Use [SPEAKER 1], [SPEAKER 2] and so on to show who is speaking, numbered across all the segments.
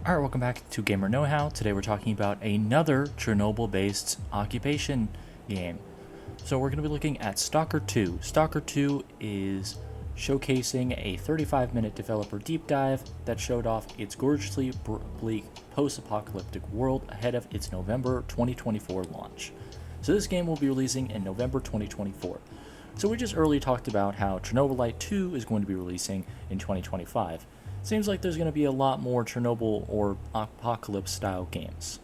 [SPEAKER 1] Alright, welcome back to Gamer Know How. Today we're talking about another Chernobyl-based occupation game. So we're going to be looking at Stalker 2. Stalker 2 is showcasing a 35-minute developer deep dive that showed off its gorgeously bleak post-apocalyptic world ahead of its November 2024 launch. So this game will be releasing in November 2024. So we just earlier talked about how Chernobyl 2 is going to be releasing in 2025. Seems like there's going to be a lot more Chernobyl or apocalypse style games.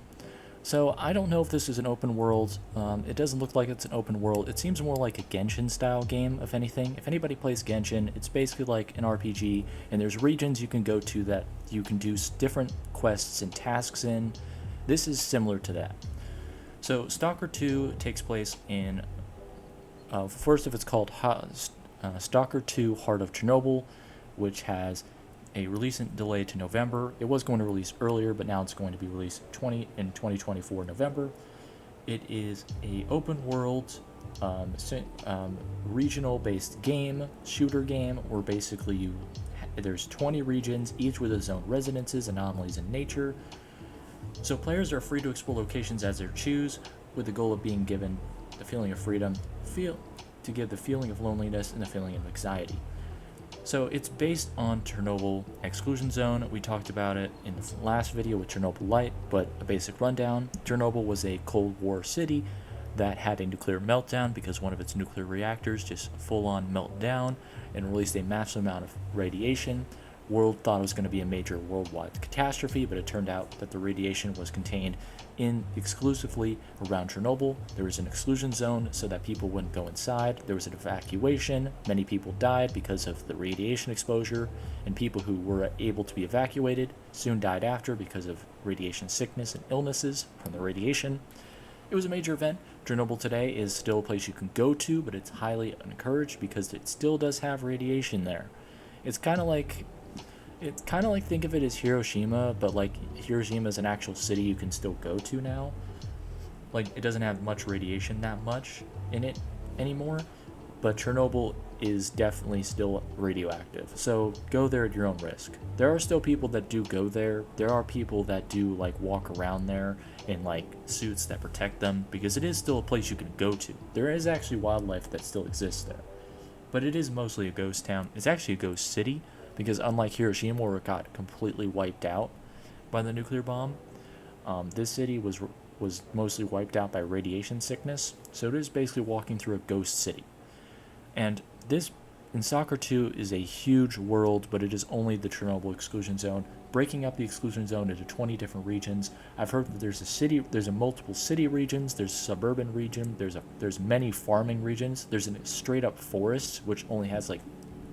[SPEAKER 1] So I don't know if this is an open world. It doesn't look like it's an open world. It seems more like a Genshin style game, if anything. If anybody plays Genshin, it's basically like an RPG, and there's regions you can go to that you can do different quests and tasks in. This is similar to that. So Stalker 2 takes place in, first of it's called Stalker 2 Heart of Chernobyl, which has a release delay to November. It was going to release earlier, but now it's going to be released in 2024 November. It is a open world, regional-based game, shooter game, where basically there's 20 regions, each with its own residences, anomalies, and nature. So players are free to explore locations as they choose, with the goal of being given the feeling of freedom, to give the feeling of loneliness and the feeling of anxiety. So it's based on Chernobyl Exclusion Zone. We talked about it in the last video with Chernobyl Light, but a basic rundown. Chernobyl was a Cold War city that had a nuclear meltdown because one of its nuclear reactors just full-on melted down and released a massive amount of radiation. World thought it was going to be a major worldwide catastrophe, but it turned out that the radiation was contained exclusively around Chernobyl. There was an exclusion zone so that people wouldn't go inside. There was an evacuation. Many people died because of the radiation exposure, and people who were able to be evacuated soon died after because of radiation sickness and illnesses from the radiation. It was a major event. Chernobyl today is still a place you can go to, but it's highly encouraged because it still does have radiation there. It's kind of like think of it as Hiroshima, but like Hiroshima is an actual city you can still go to now. Like, it doesn't have much radiation that much in it anymore, but Chernobyl is definitely still radioactive. So go there at your own risk. There are still people that do go there. There are people that do like walk around there in like suits that protect them because it is still a place you can go to. There is actually wildlife that still exists there, but it is mostly a ghost town. It's actually a ghost city, because unlike Hiroshima, where it got completely wiped out by the nuclear bomb, this city was mostly wiped out by radiation sickness. So it is basically walking through a ghost city. And this, in Stalker 2, is a huge world, but it is only the Chernobyl exclusion zone, breaking up the exclusion zone into 20 different regions. I've heard that there's a multiple city regions, there's a suburban region, there's many farming regions, there's a straight up forest, which only has like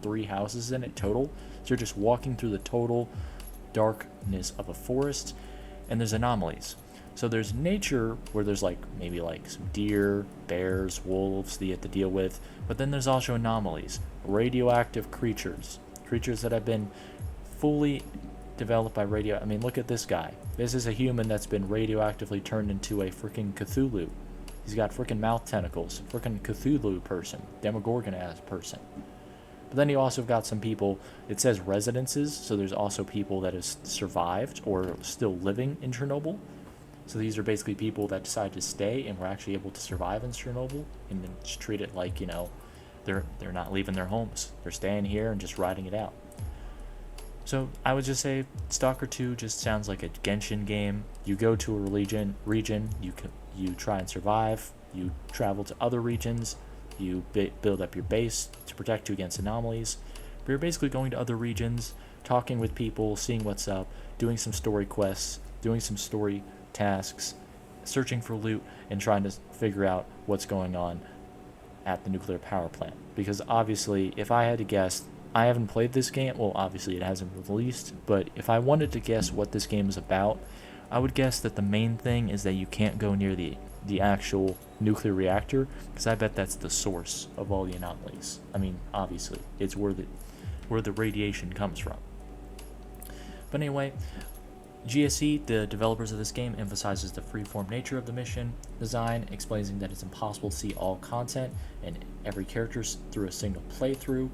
[SPEAKER 1] 3 houses in it total. So you're just walking through the total darkness of a forest, and there's anomalies. So there's nature where there's like maybe like some deer, bears, wolves that you have to deal with, but then there's also anomalies, radioactive creatures that have been fully developed by I mean, look at this guy. This is a human that's been radioactively turned into a freaking Cthulhu. He's got freaking mouth tentacles, freaking Cthulhu person, Demogorgon ass person. But then you also got some people, it says residences, so there's also people that have survived or still living in Chernobyl. So these are basically people that decided to stay and were actually able to survive in Chernobyl and then just treat it like, they're not leaving their homes. They're staying here and just riding it out. So I would just say Stalker 2 just sounds like a Genshin game. You go to a region, you try and survive, you travel to other regions, you build up your base to protect you against anomalies. But you're basically going to other regions, talking with people, seeing what's up, doing some story quests, doing some story tasks, searching for loot, and trying to figure out what's going on at the nuclear power plant. Because obviously, if I had to guess, I haven't played this game. Well, obviously it hasn't released, but if I wanted to guess what this game is about, I would guess that the main thing is that you can't go near the actual nuclear reactor, because I bet that's the source of all the anomalies. I mean, obviously, it's where the radiation comes from. But anyway, GSE, the developers of this game, emphasizes the freeform nature of the mission design, explaining that it's impossible to see all content and every character through a single playthrough.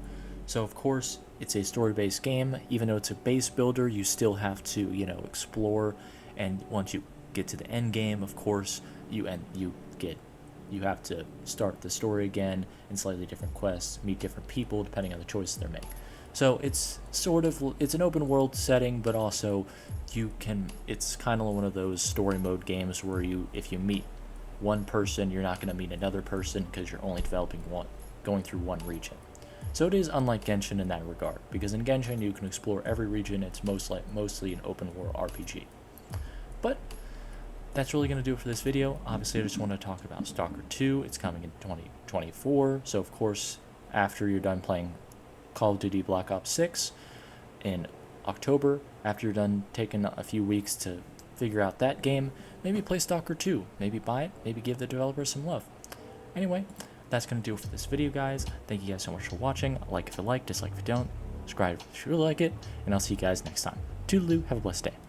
[SPEAKER 1] So of course, it's a story-based game. Even though it's a base builder, you still have to, explore. And once you get to the end game, of course, you have to start the story again in slightly different quests, meet different people depending on the choices they're making. So it's an open world setting, but also it's kind of one of those story mode games where if you meet one person, you're not going to meet another person because you're only going through one region. So it is unlike Genshin in that regard, because in Genshin you can explore every region. It's mostly an open world RPG. But that's really going to do it for this video. Obviously, I just want to talk about Stalker 2. It's coming in 2024. So of course, after you're done playing Call of Duty Black Ops 6 in October, after you're done taking a few weeks to figure out that game, maybe play Stalker 2. Maybe buy it. Maybe give the developer some love. Anyway, that's going to do it for this video, guys. Thank you guys so much for watching. Like if you like, dislike if you don't. Subscribe if you really like it. And I'll see you guys next time. Toodaloo. Have a blessed day.